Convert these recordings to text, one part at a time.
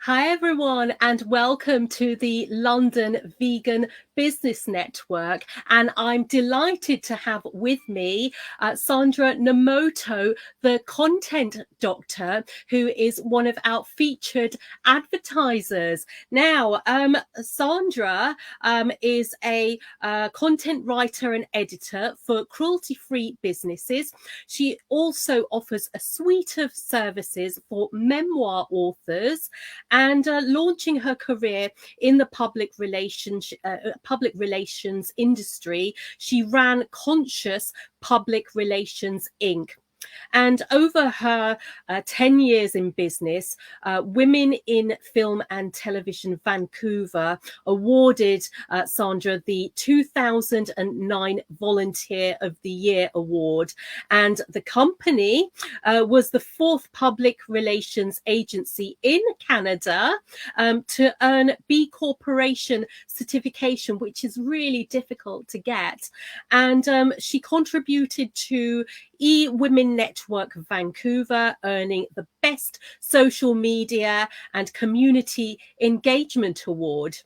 Hi, everyone, and welcome to the London Vegan Business Network. And I'm delighted to have with me Sandra Nomoto, the content doctor, who is one of our featured advertisers. Now, Sandra is a content writer and editor for cruelty-free businesses. She also offers a suite of services for memoir authors and launching her career in the public relations industry. She ran Conscious Public Relations Inc. And over her 10 years in business, Women in Film and Television Vancouver awarded Sandra the 2009 Volunteer of the Year Award. And the company was the fourth public relations agency in Canada to earn B Corporation certification, which is really difficult to get. And she contributed to Women Network Vancouver, earning the Best Social Media and Community Engagement Award.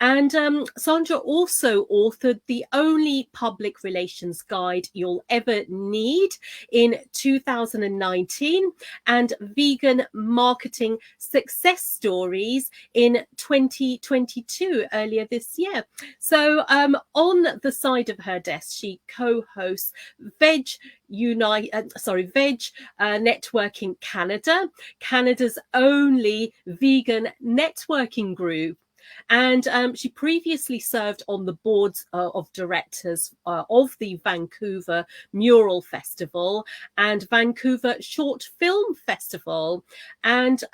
And Sandra also authored the only public relations guide you'll ever need in 2019 and vegan marketing success stories in 2022, earlier this year. So on the side of her desk, she co-hosts Veg Networking Canada, Canada's only vegan networking group. And she previously served on the boards of directors of the Vancouver Mural Festival and Vancouver Short Film Festival. And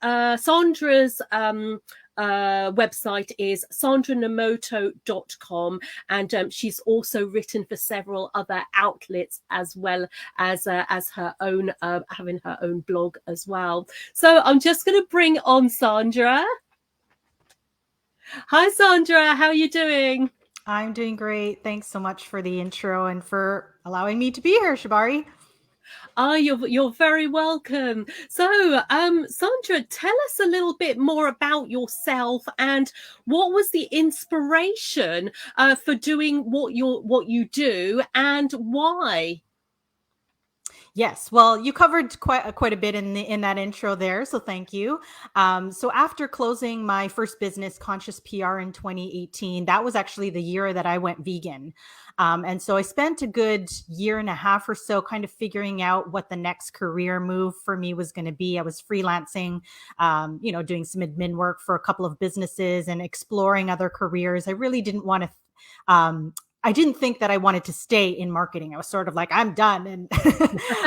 Sandra's website is sandranomoto.com, and she's also written for several other outlets as well as her own having her own blog as well. So I'm just going to bring on Sandra. Hi, Sandra. How are you doing? I'm doing great. Thanks so much for the intro and for allowing me to be here, Shabari. You're very welcome. So, Sandra, tell us a little bit more about yourself and what was the inspiration for doing what you do and why? Yes, well, you covered quite a bit in that intro there, so thank you. So after closing my first business, Conscious PR, in 2018, that was actually the year that I went vegan. And so I spent a good year and a half or so kind of figuring out what the next career move for me was going to be. I was freelancing, doing some admin work for a couple of businesses and exploring other careers. I really didn't want to I didn't think that I wanted to stay in marketing. I was sort of like, I'm done, and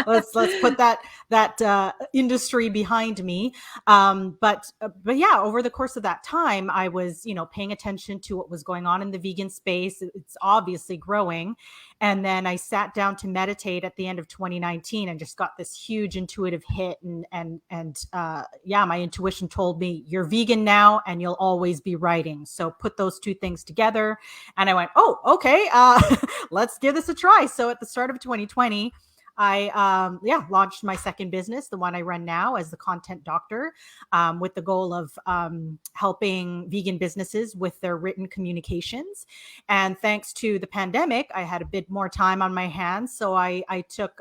let's put that industry behind me. But yeah, over the course of that time, I was paying attention to what was going on in the vegan space. It's obviously growing, and then I sat down to meditate at the end of 2019 and just got this huge intuitive hit. Yeah, my intuition told me, you're vegan now and you'll always be writing. So put those two things together. And I went, oh, okay, let's give this a try. So at the start of 2020, I launched my second business, the one I run now, as the content doctor, with the goal of helping vegan businesses with their written communications. And thanks to the pandemic, I had a bit more time on my hands. So I took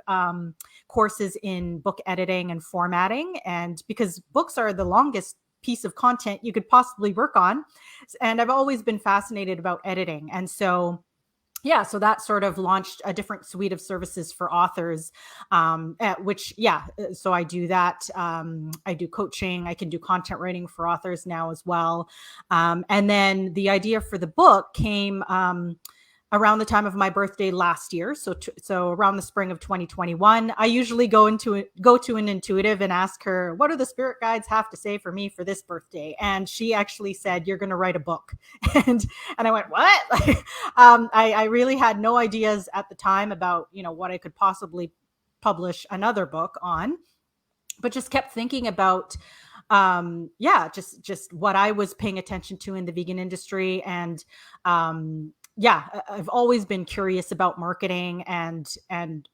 courses in book editing and formatting. And because books are the longest piece of content you could possibly work on. And I've always been fascinated about editing. And so so that sort of launched a different suite of services for authors, so I do that. I do coaching. I can do content writing for authors now as well. And then the idea for the book came around the time of my birthday last year. So around the spring of 2021, I usually go to an intuitive and ask her, what do the spirit guides have to say for me for this birthday? And she actually said, you're going to write a book. And I went, what? I really had no ideas at the time about, what I could possibly publish another book on, but just kept thinking about just what I was paying attention to in the vegan industry, and yeah, I've always been curious about marketing and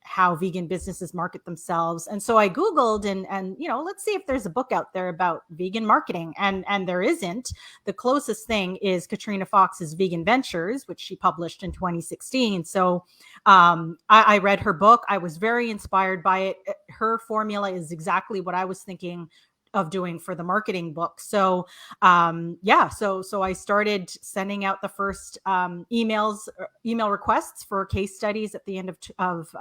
how vegan businesses market themselves. And so I Googled and let's see if there's a book out there about vegan marketing. And there isn't. The closest thing is Katrina Fox's Vegan Ventures, which she published in 2016. So I read her book. I was very inspired by it. Her formula is exactly what I was thinking of doing for the marketing book. So so I started sending out the first email requests for case studies at the end of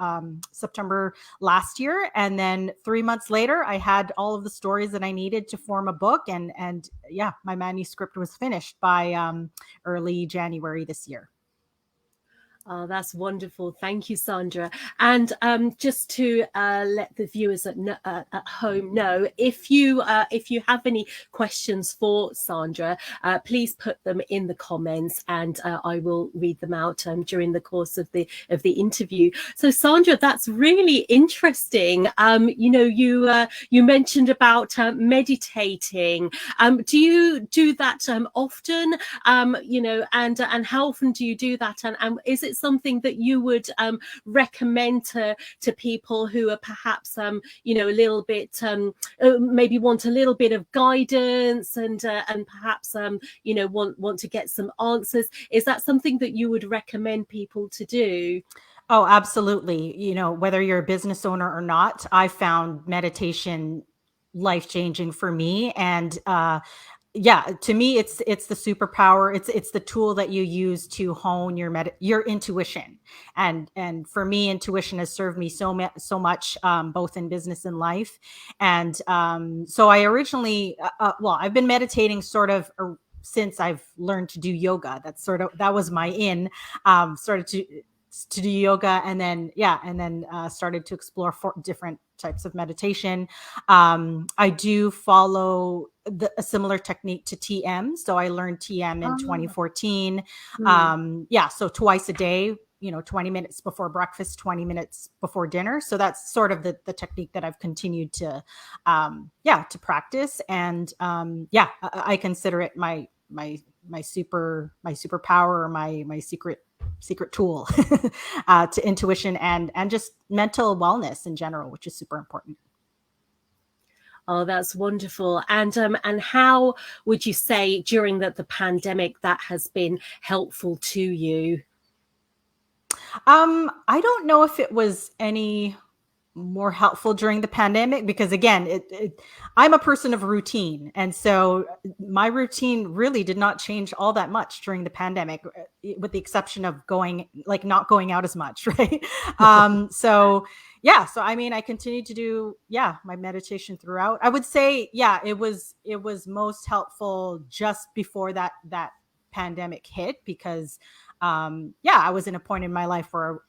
September last year, and then 3 months later I had all of the stories that I needed to form a book, and my manuscript was finished by early January this year. Oh, that's wonderful. Thank you, Sandra. And just to let the viewers at home know, if you have any questions for Sandra, please put them in the comments, and I will read them out during the course of the interview. So, Sandra, that's really interesting. You mentioned about meditating. Do you do that often? And how often do you do that? And is it something that you would recommend to people who are perhaps a little bit maybe want a little bit of guidance and perhaps want to get some answers? Is that something that you would recommend people to do? Oh, absolutely. Whether you're a business owner or not, I found meditation life-changing for me. And to me, it's the superpower. It's the tool that you use to hone your intuition. And for me, intuition has served me so much, both in business and life. And so I originally, I've been meditating sort of since I've learned to do yoga. That was my started to do yoga, and then started to explore different types of meditation. I do follow a similar technique to TM. So I learned TM in 2014. So twice a day, 20 minutes before breakfast, 20 minutes before dinner. So that's sort of the technique that I've continued to practice. And I consider it my superpower, or my secret tool to intuition and just mental wellness in general, which is super important. Oh, that's wonderful. And how would you say during the pandemic that has been helpful to you? I don't know if it was any more helpful during the pandemic, because again, I'm a person of routine. And so my routine really did not change all that much during the pandemic, with the exception of not going out as much. Right. So I mean, I continued to do, my meditation throughout. I would say, it was most helpful just before that pandemic hit, because I was in a point in my life where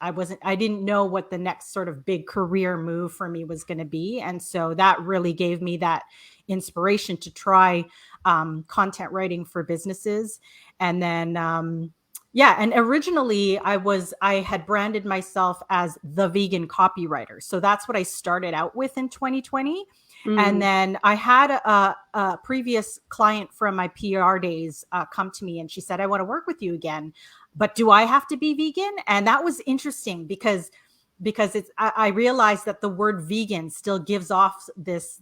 I didn't know what the next sort of big career move for me was going to be. And so that really gave me that inspiration to try content writing for businesses. And then, and originally I had branded myself as the vegan copywriter. So that's what I started out with in 2020. And then I had a previous client from my PR days come to me, and she said, "I want to work with you again, but do I have to be vegan?" And that was interesting because I realized that the word vegan still gives off this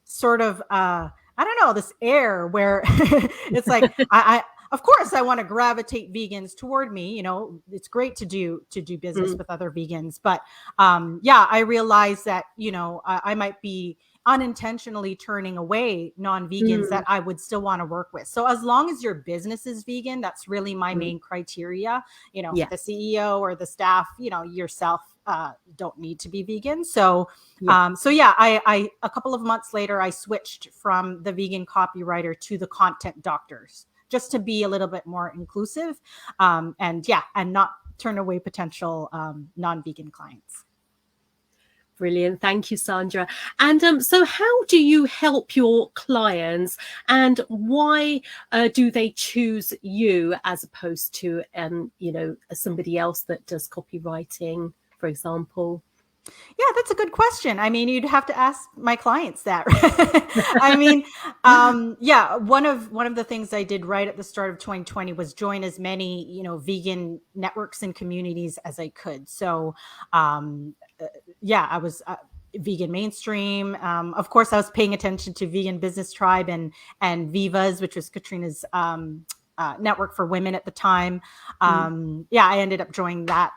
sort of I don't know, this air where it's like I of course I want to gravitate vegans toward me. It's great to do business with other vegans, but I realized that I might be unintentionally turning away non-vegans that I would still want to work with. So as long as your business is vegan, that's really my main criteria. The CEO or the staff, yourself don't need to be vegan. So I a couple of months later, I switched from the vegan copywriter to the content doctors, just to be a little bit more inclusive, and not turn away potential non-vegan clients. Brilliant. Thank you, Sandra. And so how do you help your clients, and why do they choose you as opposed to, somebody else that does copywriting, for example? Yeah, that's a good question. I mean, you'd have to ask my clients that. I mean, yeah, one of the things I did right at the start of 2020 was join as many, vegan networks and communities as I could. So, yeah, I was vegan mainstream. Of course, I was paying attention to Vegan Business Tribe and Vivas, which was Katrina's network for women at the time. Mm. Yeah, I ended up joining that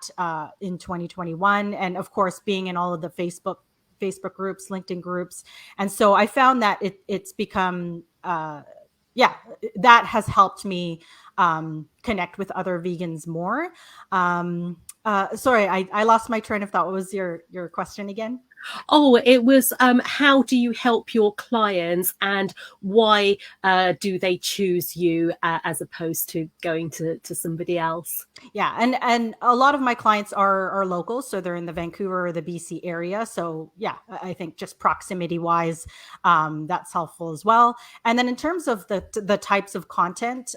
in 2021, and of course, being in all of the Facebook groups, LinkedIn groups, and so I found that it's become yeah, that has helped me connect with other vegans more. Sorry, I lost my train of thought. What was your question again? Oh, it was how do you help your clients, and why do they choose you as opposed to going to somebody else? Yeah, and a lot of my clients are local, so they're in the Vancouver or the BC area. So yeah, I think just proximity wise, that's helpful as well. And then in terms of the types of content,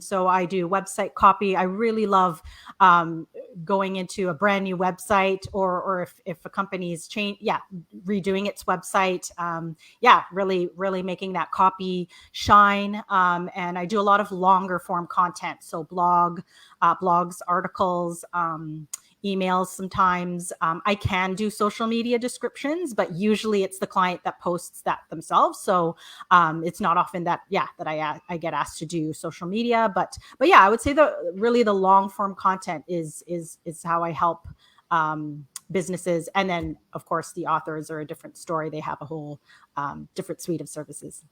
so I do website copy. I really love going into a brand new website, or if a company is redoing its website, yeah, really making that copy shine. And I do a lot of longer form content, so blogs, articles, emails sometimes. I can do social media descriptions, but usually it's the client that posts that themselves. So it's not often that I get asked to do social media, but yeah, I would say the long form content is how I help businesses. And then of course the authors are a different story. They have a whole different suite of services.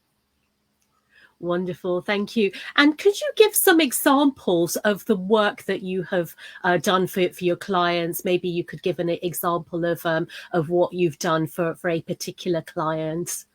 Wonderful, thank you. And could you give some examples of the work that you have done for your clients? Maybe you could give an example of what you've done for a particular client.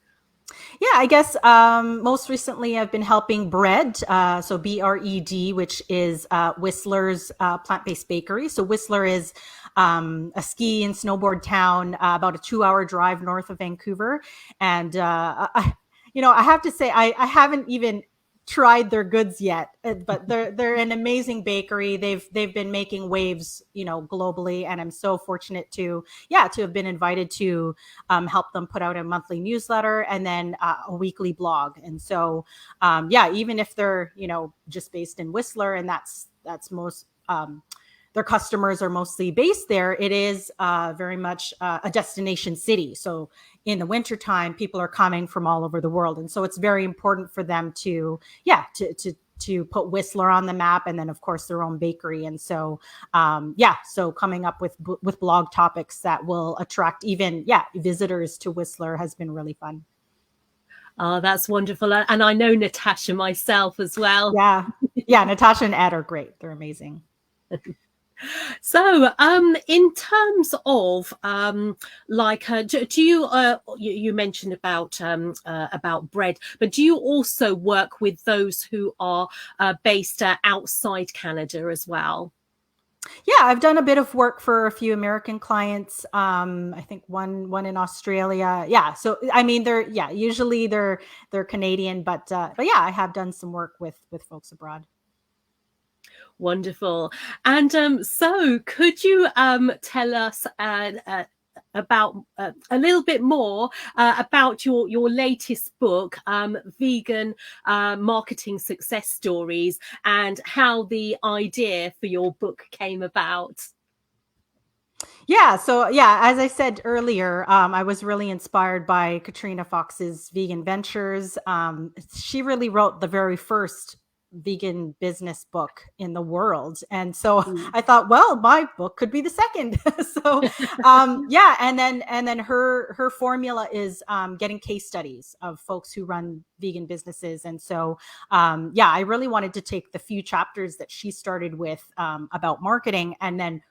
Yeah, I guess most recently I've been helping Bread, so BRED, which is Whistler's plant-based bakery. So Whistler is a ski and snowboard town, about a 2-hour drive north of Vancouver. And, I have to say, I haven't even tried their goods yet, but they're an amazing bakery. They've been making waves, globally. And I'm so fortunate to have been invited to help them put out a monthly newsletter and then a weekly blog. And so, even if they're, just based in Whistler, and that's most, their customers are mostly based there, it is very much a destination city. So in the wintertime, people are coming from all over the world. And so it's very important for them to put Whistler on the map, and then of course their own bakery. And so, so coming up with blog topics that will attract even, visitors to Whistler has been really fun. Oh, that's wonderful. And I know Natasha myself as well. Yeah. Yeah. Natasha and Ed are great. They're amazing. So, in terms of do you you mentioned about Bread, but do you also work with those who are based outside Canada as well? Yeah, I've done a bit of work for a few American clients. I think one in Australia. Yeah, so I mean, usually they're Canadian, but yeah, I have done some work with folks abroad. Wonderful. And so could you tell us about a little bit more about your latest book, Vegan Marketing Success Stories, and how the idea for your book came about? Yeah. So, yeah, as I said earlier, I was really inspired by Katrina Fox's Vegan Ventures. She really wrote the very first vegan business book in the world. And so Mm. I thought, well, my book could be the second. So, yeah. And then her formula is getting case studies of folks who run vegan businesses. And so, I really wanted to take the few chapters that she started with about marketing and then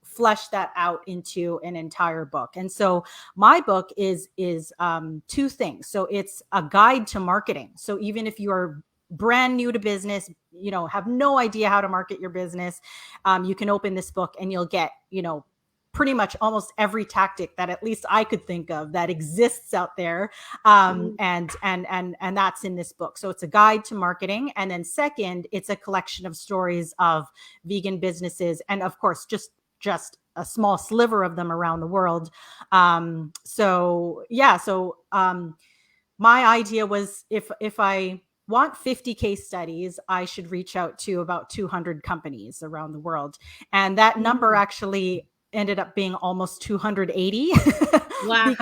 flesh that out into an entire book. And so my book is two things. So it's a guide to marketing. So even if you are brand new to business, have no idea how to market your business, you can open this book and you'll get, pretty much almost every tactic that at least I could think of that exists out there. And that's in this book. So it's a guide to marketing. And then second, it's a collection of stories of vegan businesses. And of course, just a small sliver of them around the world. My idea was, if I want 50 case studies, I should reach out to about 200 companies around the world. And that number Mm. actually ended up being almost 280 Wow.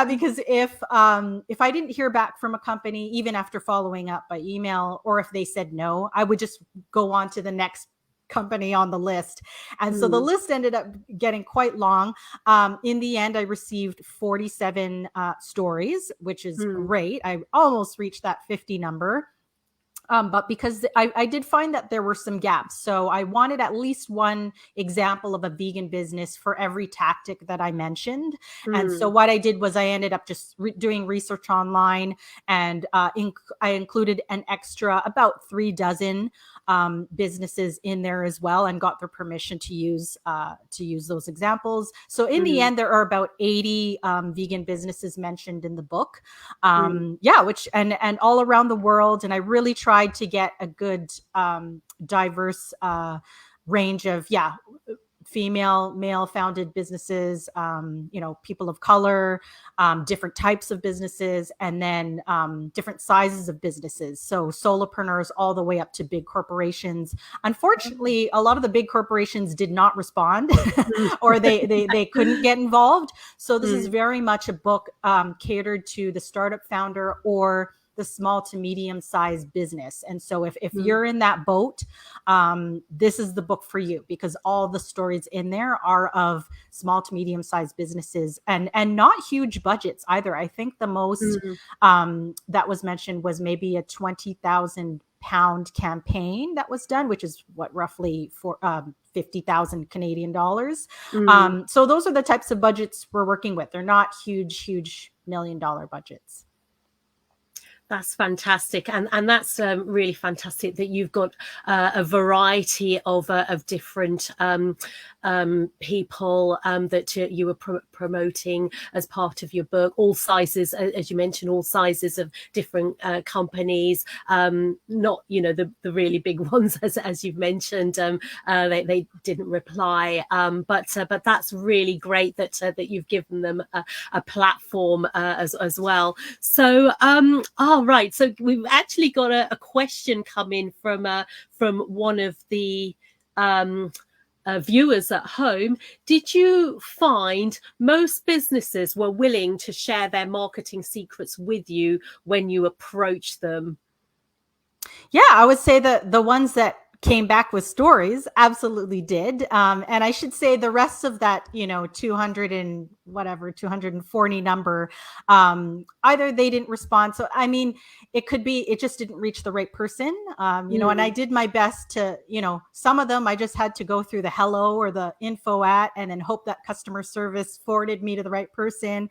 because if I didn't hear back from a company, even after following up by email, or if they said no, I would just go on to the next company on the list. And so the list ended up getting quite long. In the end, I received 47 stories, which is great. I almost reached that 50 number. But because I did find that there were some gaps. So I wanted at least one example of a vegan business for every tactic that I mentioned. And so what I did was I ended up just doing research online, and I included an extra about 3 dozen businesses in there as well, and got their permission to use those examples. So in the end, there are about 80 vegan businesses mentioned in the book. Which and all around the world. And I really tried to get a good diverse range of female, male founded businesses, people of color, different types of businesses, and then different sizes of businesses. So solopreneurs all the way up to big corporations. Unfortunately, a lot of the big corporations did not respond or they couldn't get involved. So this is very much a book catered to the startup founder or the small to medium sized business. And so if you're in that boat, this is the book for you, because all the stories in there are of small to medium sized businesses, and not huge budgets either. I think the most that was mentioned was maybe a 20,000 pound campaign that was done, which is what, roughly for 50,000 Canadian dollars. So those are the types of budgets we're working with. They're not huge $1 million budgets. That's fantastic, and that's really fantastic that you've got a variety of different people that you were promoting as part of your book. All sizes, as you mentioned, all sizes of different companies. Not the really big ones, as you've mentioned. They didn't reply, but that's really great that you've given them a platform as well. So right. So we've actually got a question come in from one of the viewers at home. Did you find most businesses were willing to share their marketing secrets with you when you approached them? Yeah, I would say that the ones that came back with stories absolutely did. And I should say the rest of that, 240 number, either they didn't respond. So, I mean, it could be, it just didn't reach the right person, and I did my best to, some of them I just had to go through the hello or the info at, and then hope that customer service forwarded me to the right person.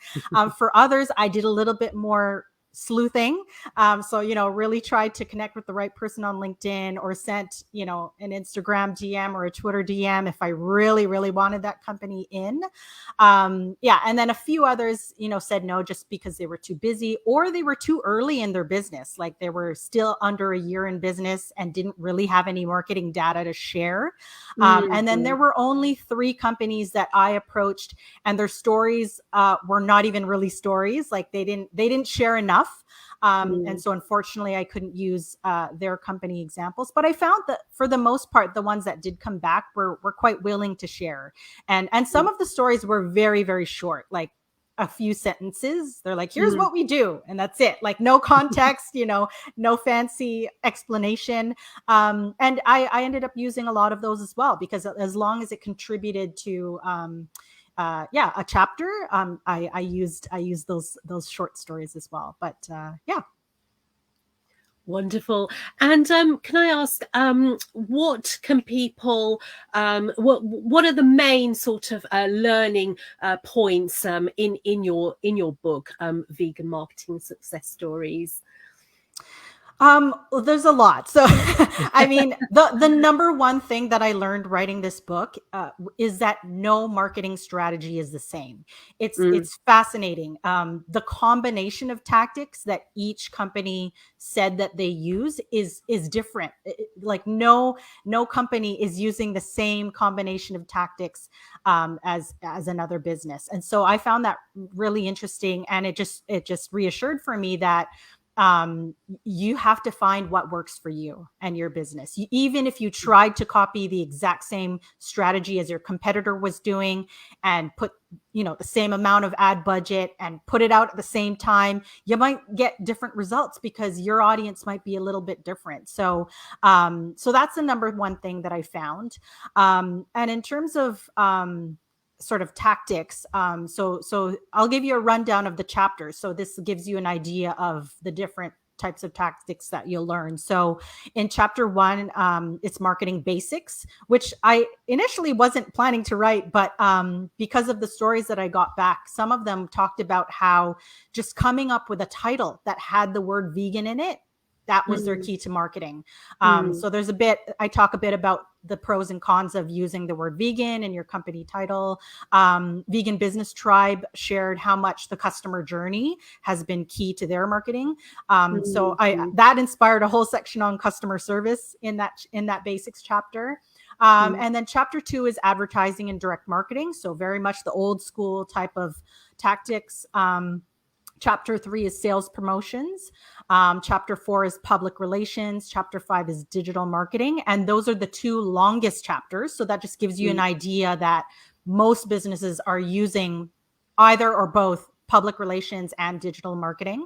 For others, I did a little bit more sleuthing. So, really tried to connect with the right person on LinkedIn, or sent, an Instagram DM or a Twitter DM if I really, really wanted that company in. And then a few others, said no, just because they were too busy, or they were too early in their business. Like they were still under a year in business and didn't really have any marketing data to share. And then there were only 3 companies that I approached, and their stories were not even really stories. Like they didn't share enough. And so unfortunately I couldn't use their company examples, but I found that for the most part, the ones that did come back were quite willing to share. And some of the stories were very, very short, like a few sentences. They're like, here's what we do. And that's it. Like no context, no fancy explanation. And I ended up using a lot of those as well, because as long as it contributed to, a chapter, I used those short stories as well. But Wonderful. And can I ask, what can people, what are the main sort of learning points in your book, Vegan Marketing Success Stories? Well, there's a lot. So, I mean, the number one thing that I learned writing this book is that no marketing strategy is the same. Mm, It's fascinating. The combination of tactics that each company said that they use is different. Like no company is using the same combination of tactics as another business, and so I found that really interesting, and it just reassured for me that you have to find what works for you and your business. Even if you tried to copy the exact same strategy as your competitor was doing and put, the same amount of ad budget and put it out at the same time, you might get different results because your audience might be a little bit different. So that's the number one thing that I found. And in terms of, sort of tactics. So I'll give you a rundown of the chapters. So this gives you an idea of the different types of tactics that you'll learn. So in chapter 1, it's marketing basics, which I initially wasn't planning to write, but because of the stories that I got back, some of them talked about how just coming up with a title that had the word vegan in it, that was their mm, key to marketing. mm, So I talk a bit about the pros and cons of using the word vegan in your company title. Vegan Business Tribe shared how much the customer journey has been key to their marketing. So mm, mm, that inspired a whole section on customer service in that basics chapter. mm, And then chapter 2 is advertising and direct marketing. So very much the old school type of tactics. Chapter 3 is sales promotions. Chapter 4 is public relations. Chapter 5 is digital marketing. And those are the two longest chapters. So that just gives you an mm, idea that most businesses are using either or both public relations and digital marketing.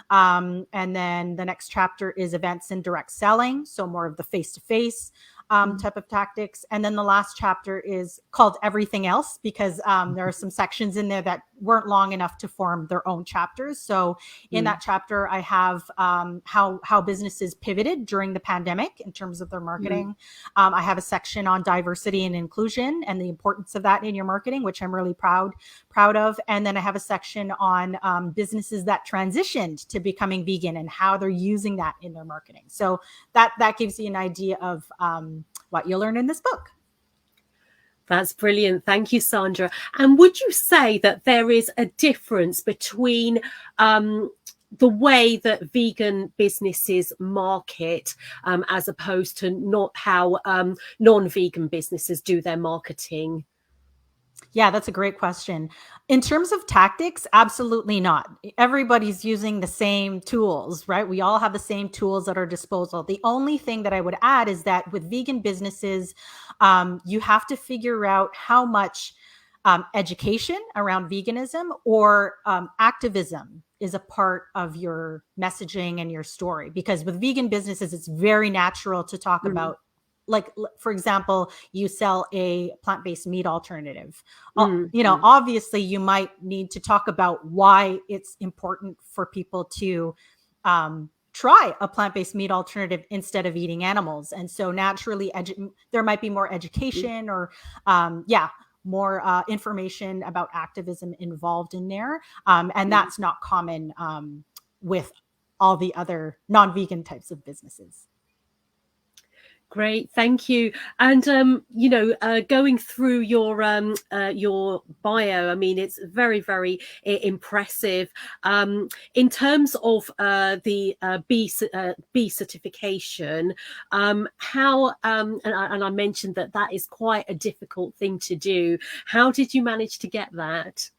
And then the next chapter is events and direct selling. So more of the face-to-face mm, type of tactics. And then the last chapter is called everything else because there are some sections in there that weren't long enough to form their own chapters. So in mm, that chapter, I have how businesses pivoted during the pandemic in terms of their mm. marketing. I have a section on diversity and inclusion and the importance of that in your marketing, which I'm really proud of. And then I have a section on businesses that transitioned to becoming vegan and how they're using that in their marketing. So that gives you an idea of what you'll learn in this book. That's brilliant. Thank you, Sandra. And would you say that there is a difference between the way that vegan businesses market as opposed to not how non-vegan businesses do their marketing? Yeah, that's a great question. In terms of tactics, absolutely not. Everybody's using the same tools, right? We all have the same tools at our disposal. The only thing that I would add is that with vegan businesses, you have to figure out how much education around veganism or activism is a part of your messaging and your story. Because with vegan businesses, it's very natural to talk Mm, about, like, for example, you sell a plant-based meat alternative. mm, mm, Obviously you might need to talk about why it's important for people to try a plant-based meat alternative instead of eating animals. And so naturally there might be more mm, education or more information about activism involved in there. And mm. that's not common with all the other non-vegan types of businesses. Great, thank you. And going through your bio, I mean, it's very, very impressive. In terms of the B certification, how and I mentioned that is quite a difficult thing to do. How did you manage to get that?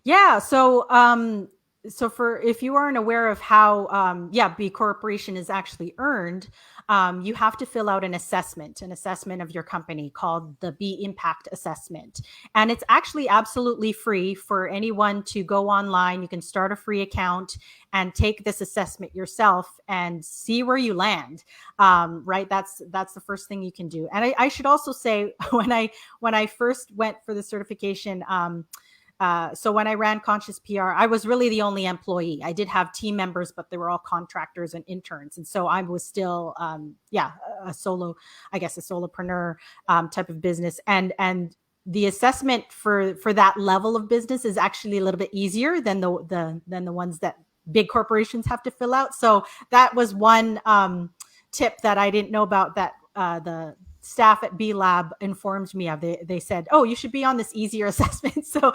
Yeah. So for if you aren't aware of how B Corporation is actually earned, you have to fill out an assessment of your company called the B Impact Assessment. And it's actually absolutely free for anyone to go online. You can start a free account and take this assessment yourself and see where you land. Right. That's the first thing you can do. And I should also say when I first went for the certification, so when I ran Conscious PR, I was really the only employee. I did have team members, but they were all contractors and interns. And so I was still, a solopreneur type of business. And the assessment for that level of business is actually a little bit easier than the ones that big corporations have to fill out. So that was one tip that I didn't know about that the staff at B Lab informed me of. They said, "Oh, you should be on this easier assessment." So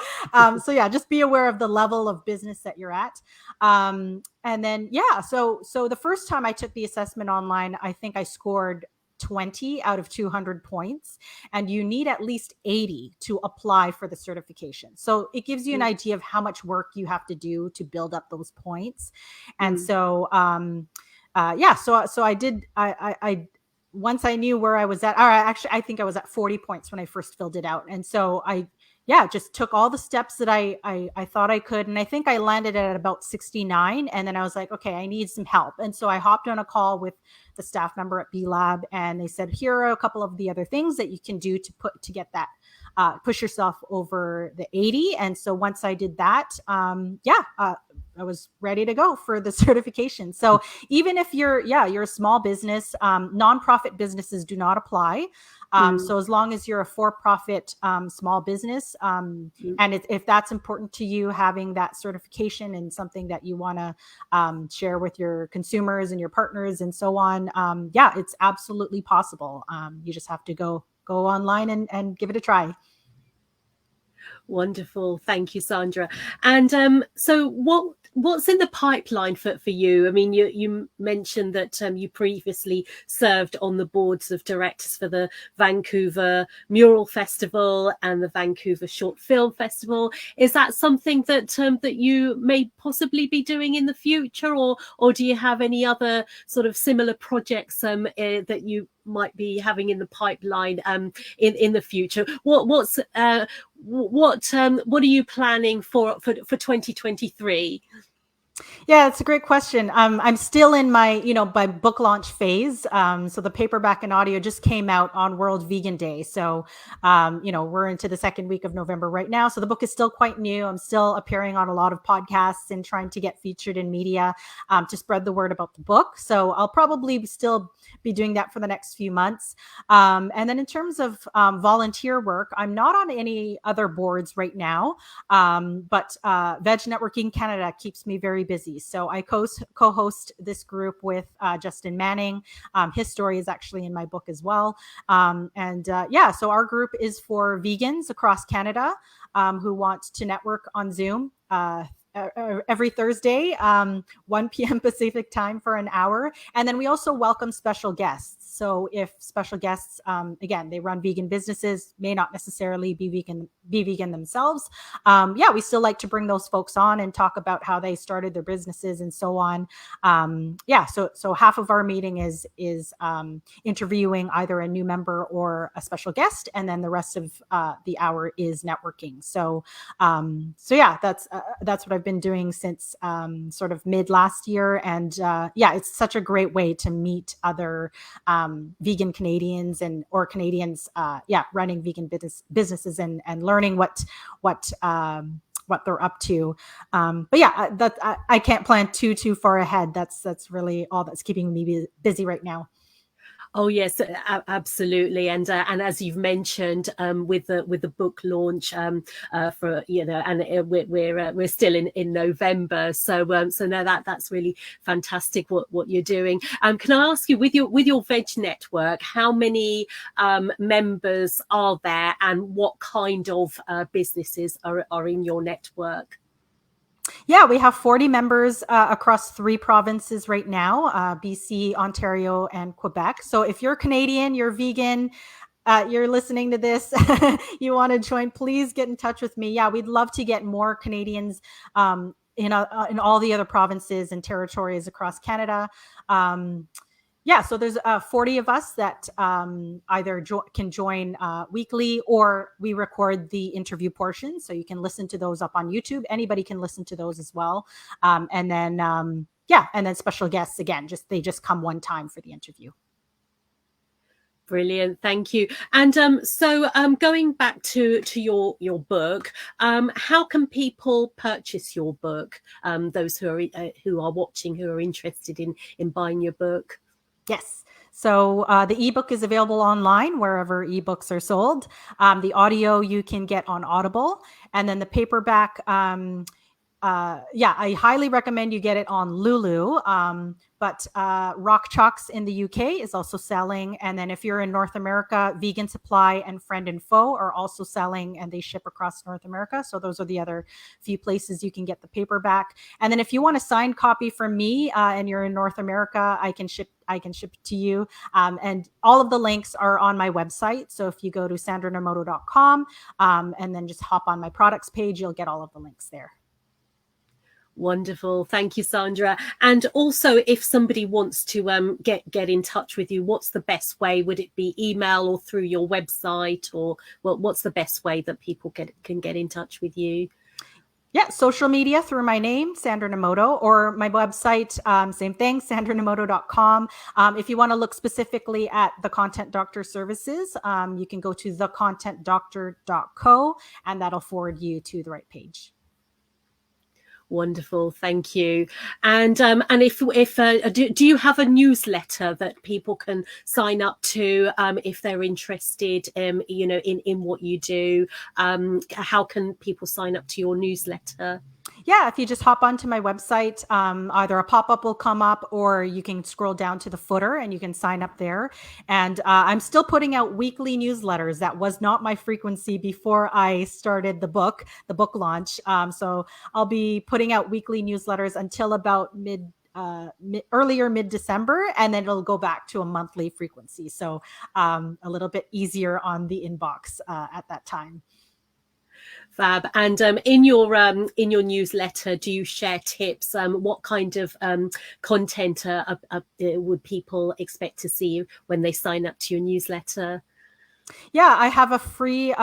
yeah, just be aware of the level of business that you're at. And then so the first time I took the assessment online, I think I scored 20 out of 200 points, and you need at least 80 to apply for the certification. So it gives you an idea of how much work you have to do to build up those points. And so so I did. I once I knew where I was at, or actually, I think I was at 40 points when I first filled it out. And so I just took all the steps that I thought I could. And I think I landed at about 69. And then I was like, okay, I need some help. And so I hopped on a call with the staff member at B Lab, and they said, here are a couple of the other things that you can do to get that, push yourself over the 80. And so once I did that, I was ready to go for the certification. So even if you're a small business, nonprofit businesses do not apply. So as long as you're a for-profit small business, and if that's important to you, having that certification and something that you want to share with your consumers and your partners and so on, it's absolutely possible. You just have to go online and give it a try. Wonderful. Thank you, Sandra. And so what's in the pipeline for you? I mean, you mentioned that you previously served on the boards of directors for the Vancouver Mural Festival and the Vancouver Short Film Festival. Is that something that that you may possibly be doing in the future, or do you have any other sort of similar projects that you might be having in the pipeline in the future? What are you planning for 2023? Yeah, it's a great question. I'm still in my book launch phase. So the paperback and audio just came out on World Vegan Day. So, we're into the second week of November right now. So the book is still quite new. I'm still appearing on a lot of podcasts and trying to get featured in media to spread the word about the book. So I'll probably still be doing that for the next few months. And then in terms of volunteer work, I'm not on any other boards right now, but Veg Networking Canada keeps me very busy. So I co-host this group with Justin Manning. His story is actually in my book as well. So our group is for vegans across Canada who want to network on Zoom every Thursday, 1 p.m. Pacific time for an hour. And then we also welcome special guests. So if special guests, again, they run vegan businesses, may not necessarily be vegan themselves. We still like to bring those folks on and talk about how they started their businesses and so on. So half of our meeting is interviewing either a new member or a special guest, and then the rest of the hour is networking. So that's what I've been doing since sort of mid last year, and it's such a great way to meet other vegan Canadians or Canadians running vegan businesses and learning what they're up to. I can't plan too far ahead. That's really all that's keeping me busy right now. Oh yes, absolutely, and as you've mentioned, with the book launch for and we're still in November, so now that's really fantastic what you're doing. Can I ask you, with your Veg Network, how many members are there, and what kind of businesses are in your network? Yeah, we have 40 members across 3 provinces right now, BC, Ontario, and Quebec. So if you're Canadian, you're vegan, you're listening to this, you want to join, please get in touch with me. Yeah, we'd love to get more Canadians in all the other provinces and territories across Canada. So there's 40 of us that either can join weekly, or we record the interview portion. So you can listen to those up on YouTube. Anybody can listen to those as well. And then special guests, again, they just come one time for the interview. Brilliant, thank you. And so going back to your book, how can people purchase your book? Those who are watching, who are interested in buying your book. Yes. So the ebook is available online wherever ebooks are sold. The audio you can get on Audible, and then the paperback yeah, I highly recommend you get it on Lulu. But Rock Chalks in the UK is also selling. And then if you're in North America, Vegan Supply and Friend and Foe are also selling, and they ship across North America. So those are the other few places you can get the paperback. And then if you want a signed copy from me and you're in North America, I can ship it to you. And all of the links are on my website. So if you go to sandranomoto.com and then just hop on my products page, you'll get all of the links there. Wonderful. Thank you, Sandra. And also, if somebody wants to get in touch with you, what's the best way? Would it be email or through your website, or what's the best way that people can get in touch with you? Yeah, social media through my name, Sandra Nomoto, or my website, same thing, sandranomoto.com. If you want to look specifically at the Content Doctor services, you can go to thecontentdoctor.co, and that'll forward you to the right page. Wonderful, thank you. And if do you have a newsletter that people can sign up to if they're interested, in what you do? How can people sign up to your newsletter? Yeah, if you just hop onto my website, either a pop-up will come up, or you can scroll down to the footer and you can sign up there. And I'm still putting out weekly newsletters. That was not my frequency before I started the book launch. So I'll be putting out weekly newsletters until about earlier mid-December, and then it'll go back to a monthly frequency. So a little bit easier on the inbox at that time. Fab. And in your newsletter, do you share tips? What kind of content would people expect to see when they sign up to your newsletter? Yeah, I have a free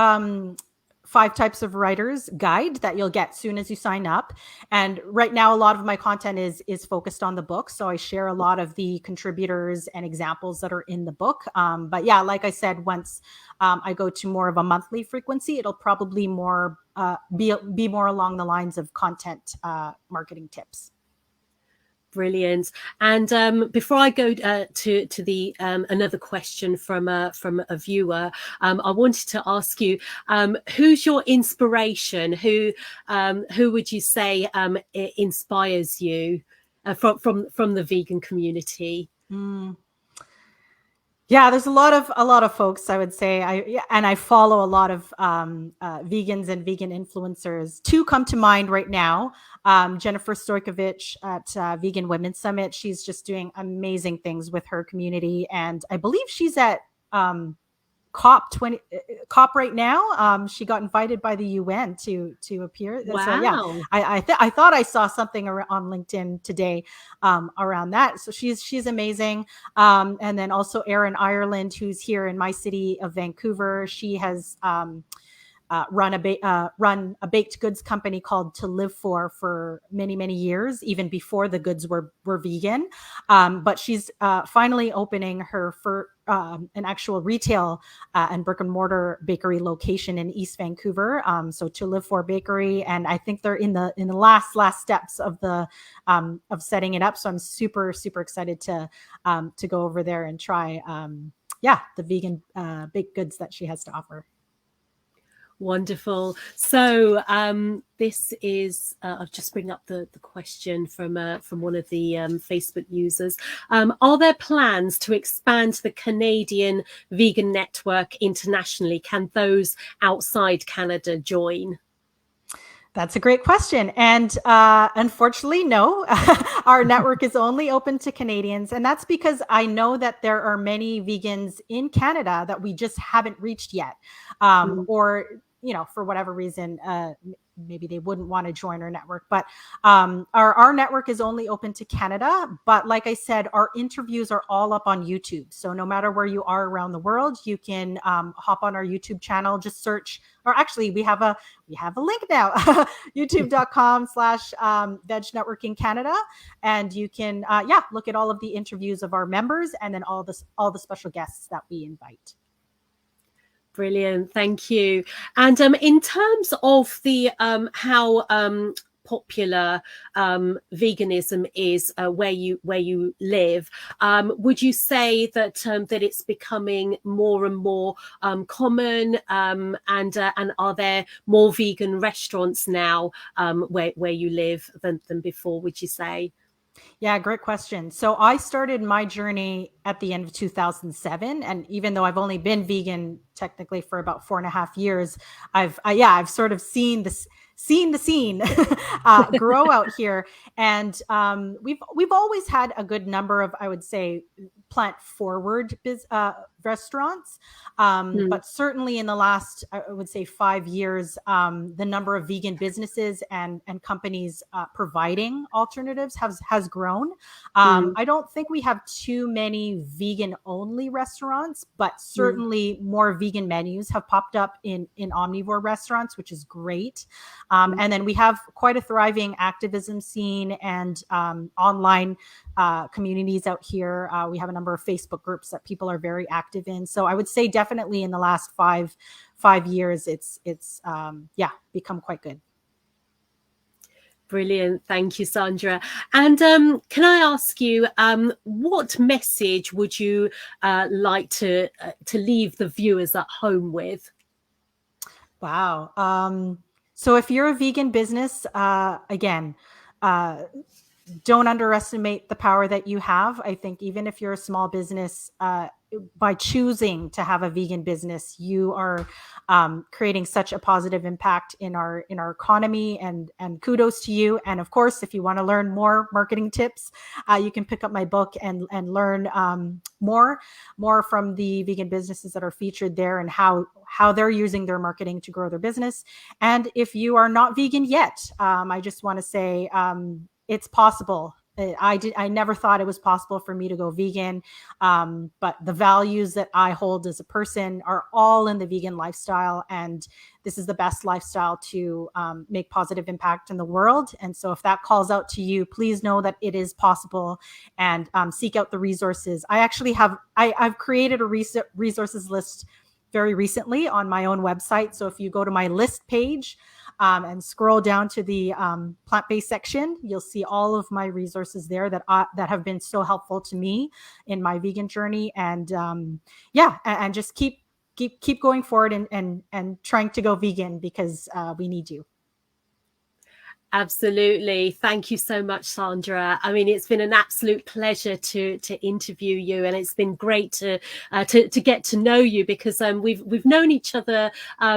5 types of writers guide that you'll get soon as you sign up. And right now, a lot of my content is focused on the book. So I share a lot of the contributors and examples that are in the book. But yeah, like I said, once I go to more of a monthly frequency, it'll probably be more along the lines of content marketing tips. Brilliant. And before I go to the another question from a viewer, I wanted to ask you, who's your inspiration? Who would you say inspires you from the vegan community? Yeah, there's a lot of folks, I would say. I follow a lot of vegans and vegan influencers. 2 come to mind right now. Jennifer Stojkovic at Vegan Women's Summit. She's just doing amazing things with her community, and I believe she's at COP right now. She got invited by the UN to appear. Wow. So yeah, I thought I saw something on LinkedIn today around that. So she's amazing. And then also Erin Ireland, who's here in my city of Vancouver. She has run a baked goods company called To Live for many years, even before the goods were vegan. But she's finally opening her an actual retail and brick and mortar bakery location in East Vancouver. So To Live For Bakery, and I think they're in the last steps of of setting it up. So I'm super excited to go over there and try the vegan baked goods that she has to offer. Wonderful. So this is, I'll just bring up the question from one of the Facebook users. Are there plans to expand the Canadian vegan network internationally? Can those outside Canada join? That's a great question. And unfortunately, no, our network is only open to Canadians. And that's because I know that there are many vegans in Canada that we just haven't reached yet. Or, for whatever reason, maybe they wouldn't want to join our network. But our network is only open to Canada. But like I said, our interviews are all up on YouTube. So no matter where you are around the world, you can hop on our YouTube channel, just search, or actually we have a link now, youtube.com/Veg Networking Canada. And you can, look at all of the interviews of our members, and then all the special guests that we invite. Brilliant, thank you. And in terms of the how popular veganism is where you live. Would you say that that it's becoming more and more common, and are there more vegan restaurants now where you live than before, would you say? Yeah, great question. So I started my journey at the end of 2007, and even though I've only been vegan technically for about 4.5 years, I've sort of seen the scene grow out here, and we've always had a good number of, I would say, plant forward restaurants, Mm, but certainly in the last, I would say, 5 years, the number of vegan businesses and companies providing alternatives has grown. mm, I don't think we have too many vegan only restaurants, but mm, certainly more vegan menus have popped up in omnivore restaurants, which is great. mm. And then we have quite a thriving activism scene and online communities out here. We have a number of Facebook groups that people are very active in. So I would say definitely in the last five years, it's yeah, become quite good. Brilliant. Thank you, Sandra. And can I ask you, what message would you like to leave the viewers at home with? Wow. So if you're a vegan business, again, uh, don't underestimate the power that you have. I think even if you're a small business, by choosing to have a vegan business, you are creating such a positive impact in our economy. And kudos to you. And of course, if you want to learn more marketing tips, you can pick up my book and learn more from the vegan businesses that are featured there and how they're using their marketing to grow their business. And if you are not vegan yet, I just want to say, it's possible. I never thought it was possible for me to go vegan, but the values that I hold as a person are all in the vegan lifestyle, and this is the best lifestyle to make positive impact in the world. And so, if that calls out to you, please know that it is possible, and seek out the resources. I actually I've created a resources list very recently on my own website. So if you go to my list page, and scroll down to the plant-based section, you'll see all of my resources there that have been so helpful to me in my vegan journey. And yeah, and just keep going forward and trying to go vegan, because we need you. Absolutely. Thank you so much, Sandra. I mean, it's been an absolute pleasure to interview you, and it's been great to get to know you, because we've known each other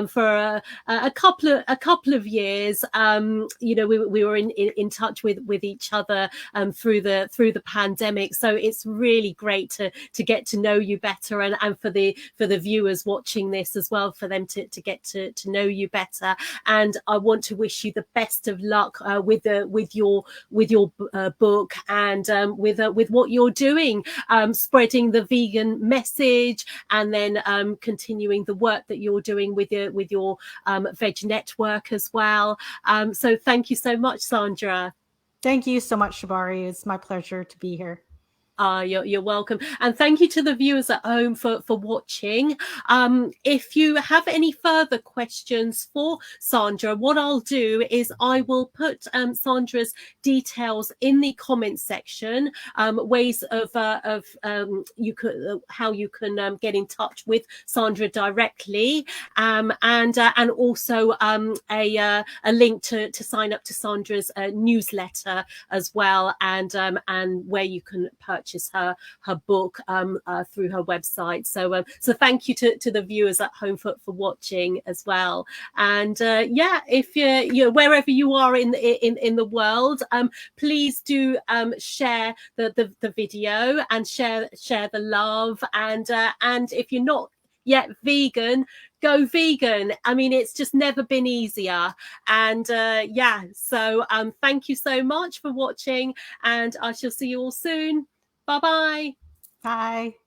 for a couple of years. You know, we were in touch with each other through the pandemic. So it's really great to get to know you better, and for the viewers watching this as well, for them to get to know you better. And I want to wish you the best of luck with your book, and with what you're doing, spreading the vegan message, and then continuing the work that you're doing with your veg network as well. So thank you so much, Sandra. Thank you so much, Shabari. It's my pleasure to be here. You're welcome. And thank you to the viewers at home for watching. If you have any further questions for Sandra, what I'll do is I will put Sandra's details in the comments section, ways of you could how you can get in touch with Sandra directly, and also a link to sign up to Sandra's newsletter as well, and where you can purchase her book through her website. So so thank you to the viewers at home for watching as well. And yeah, if you're wherever you are in the world, please do share the video, and share the love. And if you're not yet vegan, go vegan. I mean, it's just never been easier. And yeah, so thank you so much for watching, and I shall see you all soon. Bye-bye. Bye.